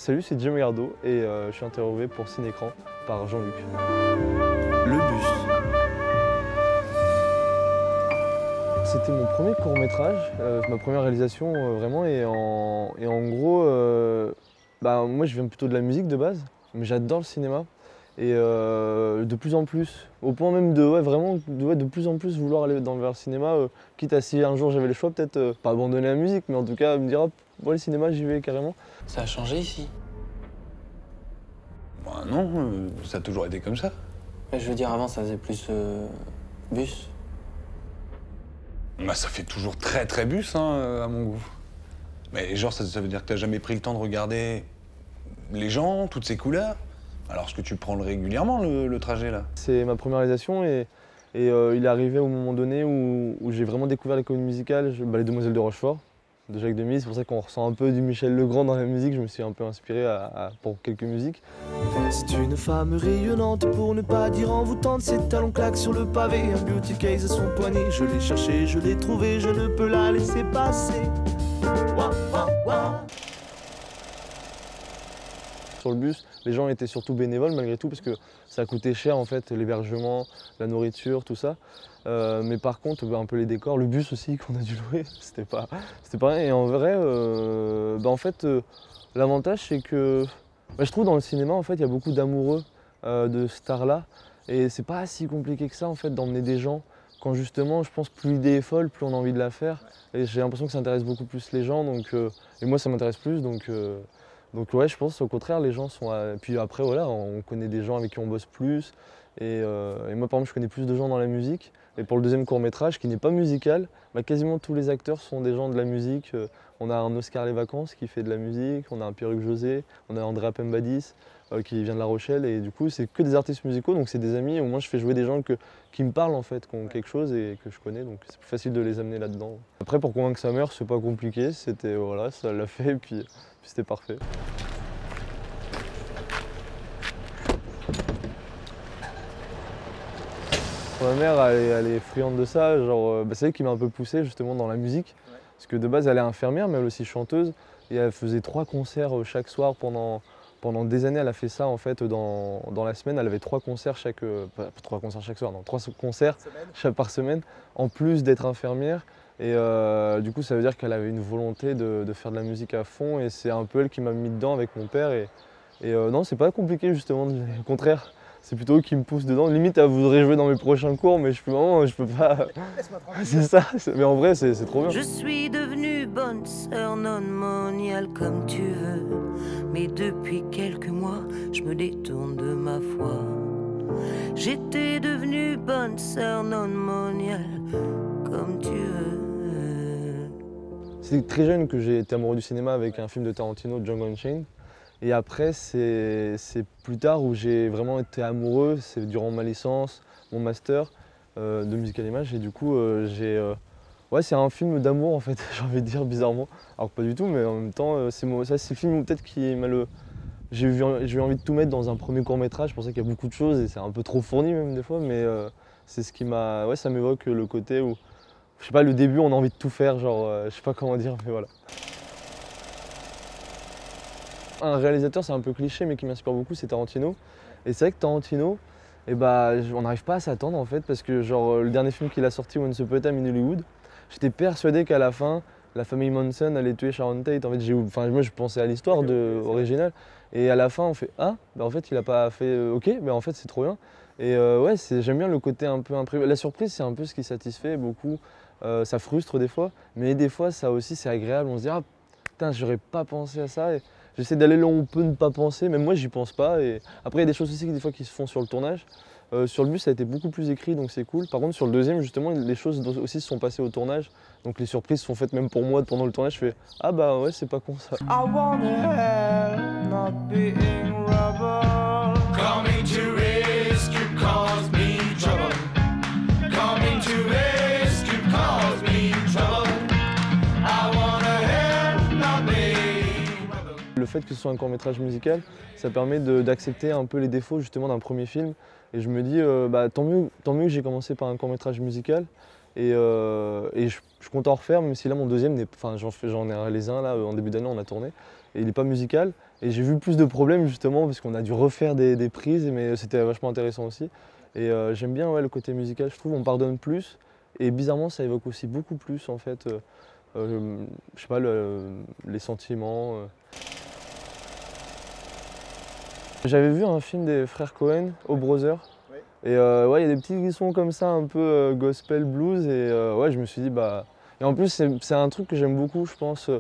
Salut, c'est Jim Gardo et je suis interviewé pour Cinécran par Jean-Luc. Le bus. C'était mon premier court-métrage, ma première réalisation vraiment et en gros, moi je viens plutôt de la musique de base, mais j'adore le cinéma et de plus en plus, au point même de plus en plus vouloir aller vers le cinéma, quitte à si un jour j'avais le choix peut-être pas abandonner la musique, mais en tout cas me dire hop, le cinéma j'y vais carrément. Ça a changé ici? Bah non, ça a toujours été comme ça. Je veux dire, avant, ça faisait plus bus. Bah ça fait toujours très bus, hein, à mon goût. Mais genre, ça veut dire que t'as jamais pris le temps de regarder les gens, toutes ces couleurs? Alors, est-ce que tu prends régulièrement, le trajet, là? C'est ma première réalisation et il est arrivé au moment donné où j'ai vraiment découvert les comédies musicales, Les Demoiselles de Rochefort, de Jacques Demy. C'est pour ça qu'on ressent un peu du Michel Legrand dans la musique. Je me suis un peu inspiré pour quelques musiques. C'est une femme rayonnante, pour ne pas dire envoûtante. Ses talons claquent sur le pavé, un beauty case à son poignet. Je l'ai cherchée, je l'ai trouvée, je ne peux la laisser passer. Ouah, ouah, ouah. Sur le bus, les gens étaient surtout bénévoles malgré tout parce que ça coûtait cher en fait, l'hébergement, la nourriture, tout ça. Mais par contre, un peu les décors, le bus aussi qu'on a dû louer, c'était pas rien. Et en vrai, l'avantage c'est que je trouve dans le cinéma en fait, il y a beaucoup d'amoureux de stars là, et c'est pas si compliqué que ça en fait d'emmener des gens. Quand justement, je pense plus l'idée est folle, plus on a envie de la faire. Et j'ai l'impression que ça intéresse beaucoup plus les gens, et moi ça m'intéresse plus, donc ouais, je pense au contraire, les gens sont... Puis après, voilà, on connaît des gens avec qui on bosse plus. Et moi, par exemple, je connais plus de gens dans la musique. Et pour le deuxième court-métrage, qui n'est pas musical, quasiment tous les acteurs sont des gens de la musique. On a un Oscar Les Vacances qui fait de la musique, on a un Pierruc José, on a Andrea Pembadis qui vient de La Rochelle. Et du coup, c'est que des artistes musicaux, donc c'est des amis. Au moins, je fais jouer des gens qui me parlent, en fait, qui ont quelque chose et que je connais. Donc c'est plus facile de les amener là-dedans. Après, pour convaincre sa mère, c'est pas compliqué. C'était, voilà, ça l'a fait, et puis c'était parfait. Ma mère, elle est friande de ça, c'est elle qui m'a un peu poussé justement dans la musique. Ouais. Parce que de base, elle est infirmière, mais elle est aussi chanteuse. Et elle faisait 3 concerts chaque soir pendant des années. Elle a fait ça en fait dans la semaine. Elle avait 3 concerts pas 3 concerts chaque soir, non, 3 concerts par semaine, en plus d'être infirmière. Et du coup, ça veut dire qu'elle avait une volonté de faire de la musique à fond. Et c'est un peu elle qui m'a mis dedans avec mon père. Et non, c'est pas compliqué justement, au contraire. C'est plutôt eux qui me poussent dedans. Limite, elle voudrait jouer dans mes prochains cours, mais je peux pas. C'est ça, mais en vrai, c'est trop bien. Je suis devenue bonne sœur non moniale comme tu veux. Mais depuis quelques mois, je me détourne de ma foi. J'étais devenue bonne sœur non moniale comme tu veux. C'est très jeune que j'ai été amoureux du cinéma avec un film de Tarantino, Django Unchained. Et après, c'est plus tard où j'ai vraiment été amoureux, c'est durant ma licence, mon master de musique à l'image. Et du coup, c'est un film d'amour en fait, j'ai envie de dire bizarrement. Alors que pas du tout, mais en même temps, c'est le film peut-être qui m'a j'ai eu envie de tout mettre dans un premier court-métrage, c'est pour ça qu'il y a beaucoup de choses et c'est un peu trop fourni même des fois, mais c'est ce qui m'a... Ouais, ça m'évoque le côté où, je sais pas, le début, on a envie de tout faire, je sais pas comment dire, mais voilà. Un réalisateur, c'est un peu cliché, mais qui m'inspire beaucoup, c'est Tarantino. Et c'est vrai que Tarantino, on n'arrive pas à s'attendre en fait, parce que le dernier film qu'il a sorti, Once Upon a Time in Hollywood, j'étais persuadé qu'à la fin, la famille Manson allait tuer Sharon Tate. En fait, moi je pensais à l'histoire originale, et à la fin on fait ah, en fait il a pas fait ok, en fait c'est trop bien. Et ouais, j'aime bien le côté un peu imprévu. La surprise, c'est un peu ce qui satisfait beaucoup. Ça frustre des fois, mais des fois ça aussi c'est agréable. On se dit ah putain, j'aurais pas pensé à ça. J'essaie d'aller là où on peut ne pas penser, même moi j'y pense pas. Et après il y a des choses aussi des fois qui se font sur le tournage. Sur le bus ça a été beaucoup plus écrit, donc c'est cool. Par contre sur le deuxième justement, les choses aussi se sont passées au tournage. Donc les surprises sont faites même pour moi pendant le tournage. Je fais ah bah ouais, c'est pas con ça. Le fait que ce soit un court-métrage musical, ça permet d'accepter un peu les défauts justement d'un premier film. Et je me dis, tant mieux que j'ai commencé par un court-métrage musical. Et je compte en refaire, même si là mon deuxième, j'en ai réalisé un là en début d'année, on a tourné. Et il n'est pas musical. Et j'ai vu plus de problèmes justement parce qu'on a dû refaire des prises, mais c'était vachement intéressant aussi. Et j'aime bien le côté musical, je trouve, on pardonne plus. Et bizarrement, ça évoque aussi beaucoup plus en fait, je sais pas, les sentiments. J'avais vu un film des frères Cohen, Oh Brother. Et ouais, il y a des petits sons comme ça, un peu gospel blues. Et ouais, je me suis dit, bah. Et en plus, c'est un truc que j'aime beaucoup, je pense.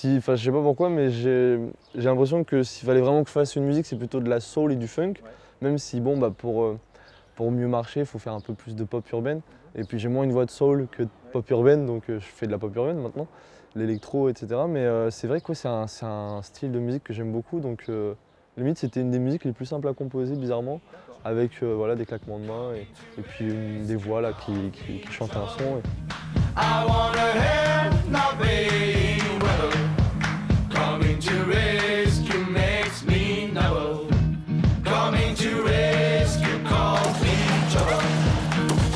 Enfin, je sais pas pourquoi, mais j'ai l'impression que s'il fallait vraiment que je fasse une musique, c'est plutôt de la soul et du funk. Même si, bon, bah, pour mieux marcher, il faut faire un peu plus de pop urbaine. Et puis j'ai moins une voix de soul que de pop urbaine, donc je fais de la pop urbaine maintenant, l'électro, etc. Mais c'est vrai que ouais, c'est un style de musique que j'aime beaucoup. Donc limite, c'était une des musiques les plus simples à composer, bizarrement, avec voilà, des claquements de mains et puis des voix là, qui chantent un son. I wanna help my baby weather. Coming to rescue makes me know. Coming to rescue calls me trouble.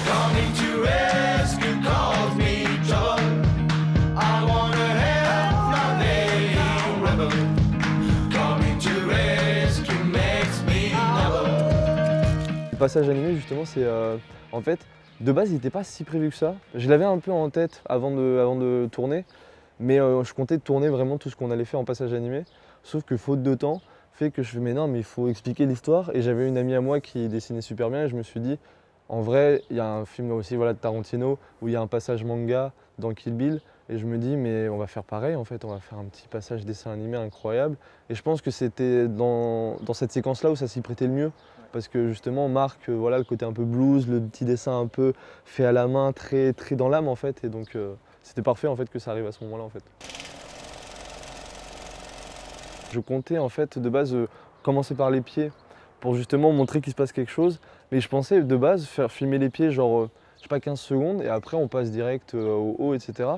Coming to rescue calls me trouble. I wanna help my baby weather. Coming to rescue makes me know. Le passage animé, justement, c'est en fait. De base, il n'était pas si prévu que ça. Je l'avais un peu en tête avant de tourner, mais je comptais tourner vraiment tout ce qu'on allait faire en passage animé. Sauf que faute de temps, fait que je fais mais non, mais il faut expliquer l'histoire. Et j'avais une amie à moi qui dessinait super bien et je me suis dit, en vrai, il y a un film aussi voilà, de Tarantino où il y a un passage manga dans Kill Bill. Et je me dis, mais on va faire pareil en fait, on va faire un petit passage dessin animé incroyable. Et je pense que c'était dans cette séquence-là où ça s'y prêtait le mieux. Parce que justement, on marque voilà, le côté un peu blues, le petit dessin un peu fait à la main, très dans l'âme en fait. Et donc c'était parfait en fait que ça arrive à ce moment-là en fait. Je comptais en fait de base commencer par les pieds pour justement montrer qu'il se passe quelque chose. Mais je pensais de base faire filmer les pieds genre, je sais pas, 15 secondes et après on passe direct au haut, etc.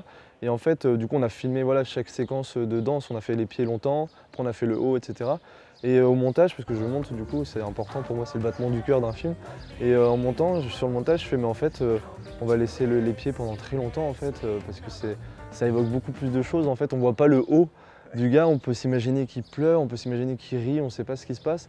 Et en fait, du coup, on a filmé voilà, chaque séquence de danse, on a fait les pieds longtemps, après on a fait le haut, etc. Et au montage, parce que je monte, du coup, c'est important pour moi, c'est le battement du cœur d'un film. Et en montant, sur le montage, je fais, mais en fait, on va laisser les pieds pendant très longtemps, en fait, parce que ça évoque beaucoup plus de choses. En fait, on voit pas le haut du gars, on peut s'imaginer qu'il pleure, on peut s'imaginer qu'il rit, on sait pas ce qui se passe.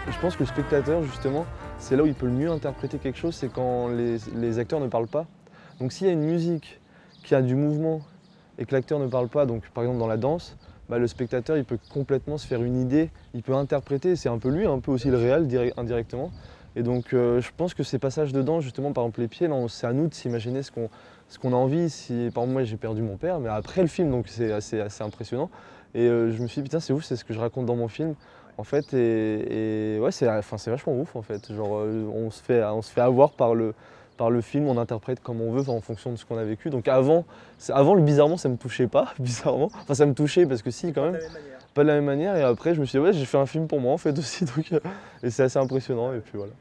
Je pense que le spectateur, justement, c'est là où il peut le mieux interpréter quelque chose, c'est quand les acteurs ne parlent pas. Donc s'il y a une musique qui a du mouvement et que l'acteur ne parle pas, donc par exemple dans la danse, bah, le spectateur il peut complètement se faire une idée, il peut interpréter, c'est un peu lui, un peu aussi le réel indirectement. Et donc je pense que ces passages de danse, justement par exemple les pieds, c'est à nous de s'imaginer ce qu'on a envie. Si, par exemple moi j'ai perdu mon père, mais après le film, donc c'est assez impressionnant. Et je me suis dit putain c'est ouf, c'est ce que je raconte dans mon film. En fait, et ouais, c'est vachement ouf en fait. Genre, on se fait avoir par le film, on interprète comme on veut en fonction de ce qu'on a vécu. Donc avant bizarrement, ça me touchait pas, bizarrement. Enfin, ça me touchait parce que si, quand même. Pas de la même manière. Et après, je me suis dit, ouais, j'ai fait un film pour moi en fait aussi. Donc, et c'est assez impressionnant. Et puis voilà.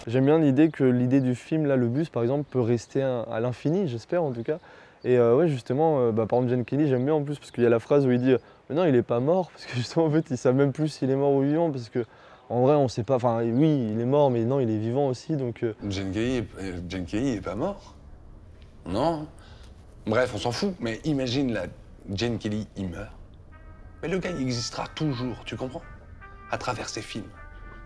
J'aime bien l'idée du film, là, le bus par exemple, peut rester à l'infini, j'espère en tout cas. Et ouais, justement, par exemple, Gene Kelly, j'aime bien en plus parce qu'il y a la phrase où il dit mais non, il est pas mort, parce que justement, en fait, ils savent même plus s'il est mort ou vivant, parce que en vrai, on sait pas. Enfin, oui, il est mort, mais non, il est vivant aussi, donc. Gene Kelly est pas mort? Non. Bref, on s'en fout, mais imagine là, Gene Kelly, il meurt. Mais le gars, il existera toujours, tu comprends? À travers ses films,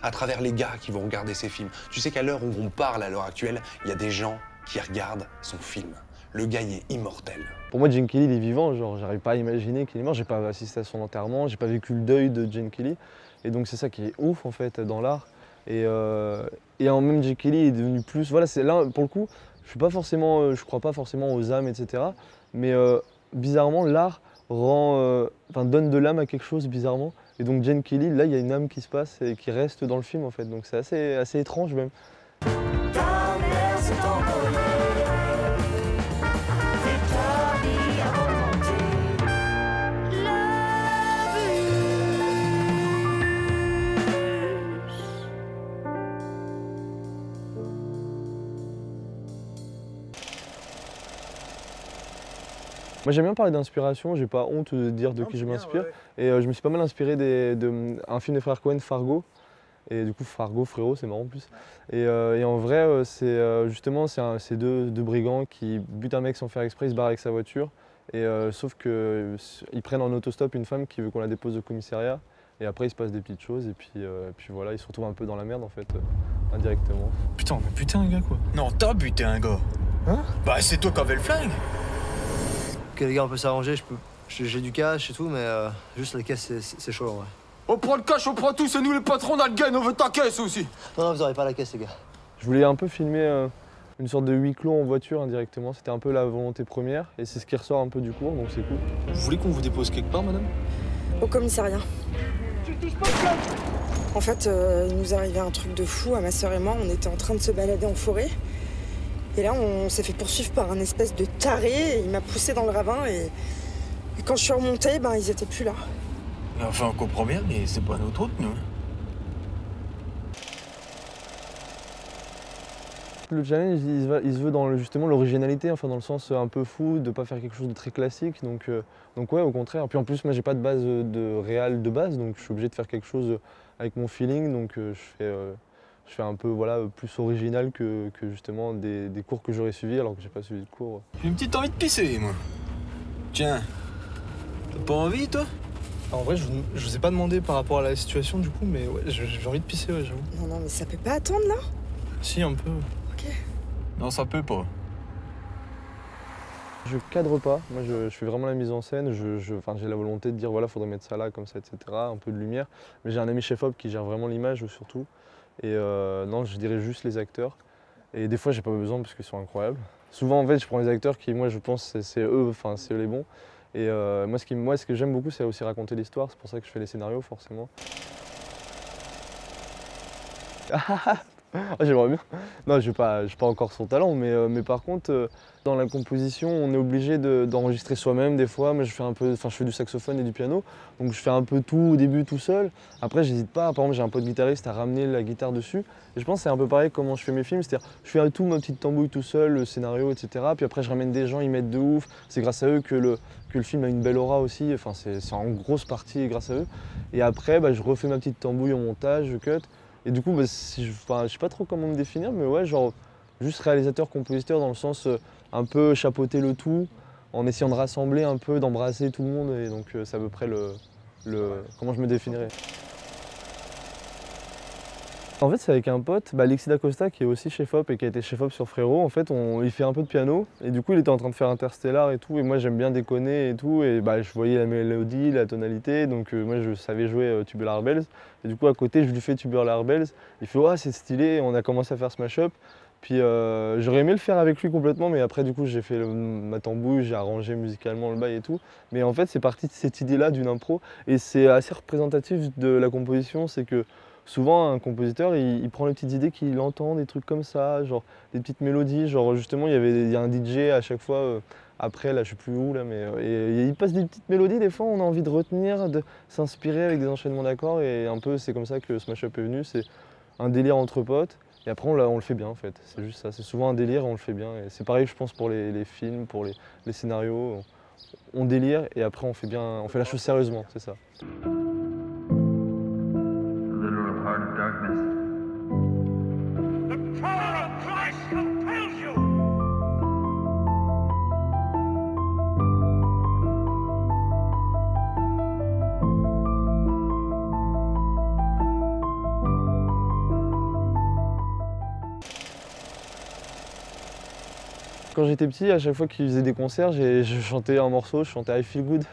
à travers les gars qui vont regarder ses films. Tu sais qu'à l'heure où on parle, à l'heure actuelle, il y a des gens qui regardent son film. Le gars, il est immortel. Pour moi, Gene Kelly, il est vivant. Genre, j'arrive pas à imaginer qu'il est mort. J'ai pas assisté à son enterrement, j'ai pas vécu le deuil de Gene Kelly. Et donc, c'est ça qui est ouf, en fait, dans l'art. Et en même, Gene Kelly est devenu plus... Voilà, c'est là, pour le coup, je crois pas forcément aux âmes, etc. Mais bizarrement, l'art donne de l'âme à quelque chose, bizarrement. Et donc, Gene Kelly, là, il y a une âme qui se passe et qui reste dans le film, en fait. Donc, c'est assez étrange, même. Moi j'aime bien parler d'inspiration, j'ai pas honte de dire de qui je m'inspire. Ouais. Et je me suis pas mal inspiré d'un film des frères Cohen, Fargo. Et du coup, Fargo, frérot, c'est marrant en plus. Et en vrai, c'est justement, c'est deux brigands qui butent un mec sans faire exprès, ils se barrent avec sa voiture. Et sauf qu'ils prennent en autostop une femme qui veut qu'on la dépose au commissariat. Et après, il se passe des petites choses. Et puis voilà, ils se retrouvent un peu dans la merde en fait, indirectement. Putain, on a buté un gars quoi. Non, t'as buté un gars. Hein? Bah, c'est toi qui avais le flingue. Ok, les gars, on peut s'arranger, j'ai du cash et tout, mais juste la caisse, c'est chaud en vrai. On prend le cash, on prend tout, c'est nous les patrons, on a le gain, on veut ta caisse aussi. Non, vous aurez pas la caisse, les gars. Je voulais un peu filmer une sorte de huis clos en voiture indirectement. C'était un peu la volonté première. Et c'est ce qui ressort un peu du cours, donc c'est cool. Vous voulez qu'on vous dépose quelque part, madame? Au commissariat. En fait, il nous arrivait un truc de fou à ma sœur et moi. On était en train de se balader en forêt. Et là, on s'est fait poursuivre par un espèce de taré. Et il m'a poussé dans le ravin. Et quand je suis remontée, ben, ils étaient plus là. Enfin, on comprend bien, mais c'est pas notre route, nous. Le challenge, il se veut dans justement l'originalité, enfin dans le sens un peu fou, de pas faire quelque chose de très classique. Donc ouais, au contraire. Puis en plus, moi, j'ai pas de base de réal de base, donc je suis obligé de faire quelque chose avec mon feeling. Donc je fais un peu voilà, plus original que justement des cours que j'aurais suivis alors que j'ai pas suivi de cours. J'ai une petite envie de pisser, moi. Tiens, t'as pas envie, toi? En vrai, je vous ai pas demandé par rapport à la situation du coup, mais ouais, j'ai envie de pisser, ouais, j'avoue. Non, mais ça peut pas attendre, là? Si, un peu. Ok. Non, ça peut pas. Je cadre pas, moi je fais vraiment la mise en scène, j'ai la volonté de dire voilà, faudrait mettre ça là, comme ça, etc. Un peu de lumière. Mais j'ai un ami chef-op qui gère vraiment l'image surtout. Et non, je dirais juste les acteurs. Et des fois, j'ai pas besoin parce qu'ils sont incroyables. Souvent, en fait, je prends les acteurs qui, moi, je pense, c'est eux, enfin, c'est eux les bons. Et moi, ce que j'aime beaucoup, c'est aussi raconter l'histoire. C'est pour ça que je fais les scénarios, forcément. J'aimerais bien. Non, je n'ai pas encore son talent, mais par contre, dans la composition, on est obligé d'enregistrer soi-même des fois. Moi, je fais du saxophone et du piano, donc je fais un peu tout au début tout seul. Après, j'hésite pas. Par exemple, j'ai un pote guitariste à ramener la guitare dessus. Et je pense que c'est un peu pareil comment je fais mes films, c'est-à-dire je fais tout ma petite tambouille tout seul, le scénario, etc. Puis après, je ramène des gens, ils mettent de ouf. C'est grâce à eux que le film a une belle aura aussi. Enfin, c'est en grosse partie grâce à eux. Et après, je refais ma petite tambouille en montage, je cut. Et du coup, je sais pas trop comment me définir, mais ouais, genre juste réalisateur, compositeur dans le sens un peu chapeauter le tout, en essayant de rassembler un peu, d'embrasser tout le monde. Et donc c'est à peu près comment je me définirais. En fait, c'est avec un pote, Alexis Dacosta, qui est aussi chef-op et qui a été chef-op sur Frérot. En fait, il fait un peu de piano et du coup, il était en train de faire Interstellar et tout. Et moi, j'aime bien déconner et tout. Et je voyais la mélodie, la tonalité. Donc, moi, je savais jouer Tubular Bells. Et du coup, à côté, je lui fais Tubular Bells. Il fait « Oh, c'est stylé !» Et on a commencé à faire ce mash-up. Puis, j'aurais aimé le faire avec lui complètement. Mais après, du coup, j'ai fait ma tambouille, j'ai arrangé musicalement le bail et tout. Mais en fait, c'est parti de cette idée-là d'une impro. Et c'est assez représentatif de la composition. C'est que souvent, un compositeur, il prend les petites idées qu'il entend, des trucs comme ça, genre des petites mélodies. Genre justement, il y a un DJ à chaque fois, après, là, je sais plus où, là, mais et il passe des petites mélodies. Des fois, on a envie de retenir, de s'inspirer avec des enchaînements d'accords. Et un peu, c'est comme ça que ce mashup est venu. C'est un délire entre potes. Et après, on le fait bien, en fait. C'est juste ça. C'est souvent un délire et on le fait bien. Et c'est pareil, je pense, pour les films, pour les scénarios. On délire et après, on fait la chose sérieusement, c'est ça. Quand j'étais petit, à chaque fois qu'ils faisaient des concerts, je chantais un morceau, je chantais I Feel Good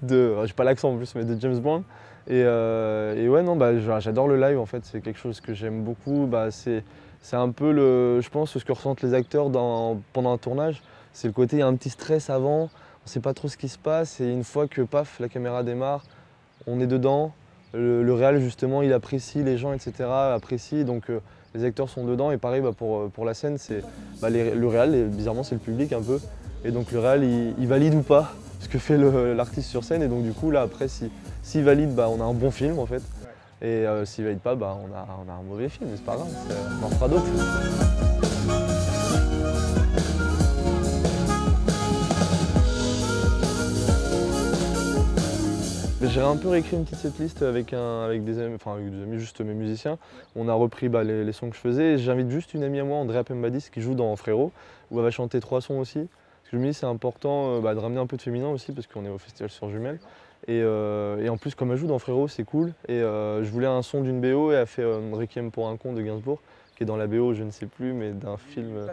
j'ai pas l'accent en plus, mais de James Brown. Et ouais, non, j'adore le live en fait, c'est quelque chose que j'aime beaucoup. C'est un peu, je pense, ce que ressentent les acteurs pendant un tournage. C'est le côté, il y a un petit stress avant, on sait pas trop ce qui se passe, et une fois que paf, la caméra démarre, on est dedans. Le réal justement, il apprécie, les gens, etc. apprécient, donc les acteurs sont dedans. Et pareil pour la scène, le réal, bizarrement, c'est le public un peu. Et donc le réal, il valide ou pas ce que fait l'artiste sur scène. Et donc du coup, là, après, s'il valide, on a un bon film en fait. Et s'il valide pas, on a un mauvais film, mais c'est pas grave, on en fera d'autres. J'ai un peu réécrit une petite setlist avec des amis, juste mes musiciens. On a repris les sons que je faisais. J'invite juste une amie à moi, Andrea Pembadis, qui joue dans Frérot, où elle va chanter 3 sons aussi. Parce que je me dis c'est important de ramener un peu de féminin aussi, parce qu'on est au festival sur Jumelles. Et en plus, comme elle joue dans Frérot, c'est cool. Et je voulais un son d'une BO et elle a fait Requiem pour un con de Gainsbourg, qui est dans la BO, je ne sais plus, mais d'un film.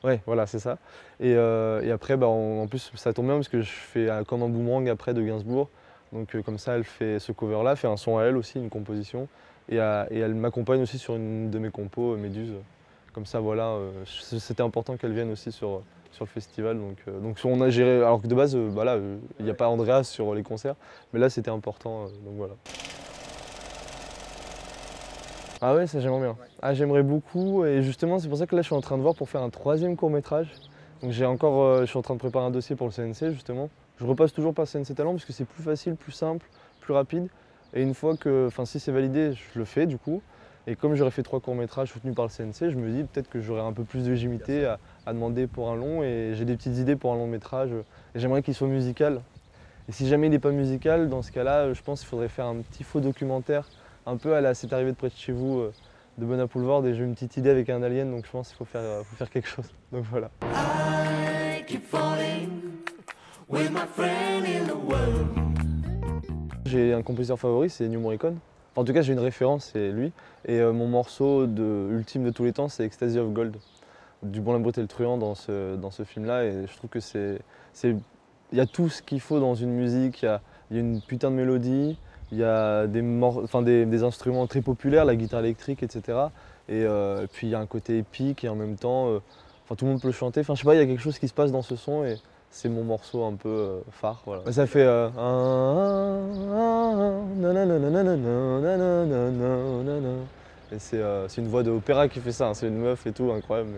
Ouais, voilà, c'est ça. Et après, en plus, ça tombe bien parce que je fais comme un boomerang après de Gainsbourg. Donc comme ça, elle fait ce cover-là, fait un son à elle aussi, une composition. Et elle m'accompagne aussi sur une de mes compos, Méduse. Comme ça, voilà, c'était important qu'elle vienne aussi sur le festival. Donc on a géré, alors que de base, il n'y a pas Andreas sur les concerts, mais là c'était important, donc voilà. Ah ouais, ça j'aimerais bien. Ah, j'aimerais beaucoup, et justement c'est pour ça que là je suis en train de voir pour faire un 3e court-métrage. Donc je suis en train de préparer un dossier pour le CNC justement. Je repasse toujours par CNC Talent parce que c'est plus facile, plus simple, plus rapide. Et une fois que, si c'est validé, je le fais du coup. Et comme j'aurais fait 3 courts-métrages soutenus par le CNC, je me dis peut-être que j'aurai un peu plus de légitimité à demander pour un long. Et j'ai des petites idées pour un long-métrage. Et j'aimerais qu'il soit musical. Et si jamais il n'est pas musical, dans ce cas-là, je pense qu'il faudrait faire un petit faux documentaire, un peu à la C'est arrivé de près de chez vous de Benoît Poelvoorde. Et j'ai une petite idée avec un alien, donc je pense qu'il faut faire quelque chose. Donc voilà. J'ai un compositeur favori, c'est Ennio Morricone. En tout cas, j'ai une référence, c'est lui. Et mon morceau ultime de tous les temps, c'est Ecstasy of Gold, du Bon, la brute et le truand dans ce film-là. Et je trouve que il y a tout ce qu'il faut dans une musique. Il y a une putain de mélodie, il y a des instruments très populaires, la guitare électrique, etc. Et puis il y a un côté épique et en même temps, tout le monde peut le chanter. Je sais pas, il y a quelque chose qui se passe dans ce son. Et c'est mon morceau un peu phare. Voilà. Ça fait et c'est une voix d'opéra qui fait ça, c'est une meuf et tout, incroyable.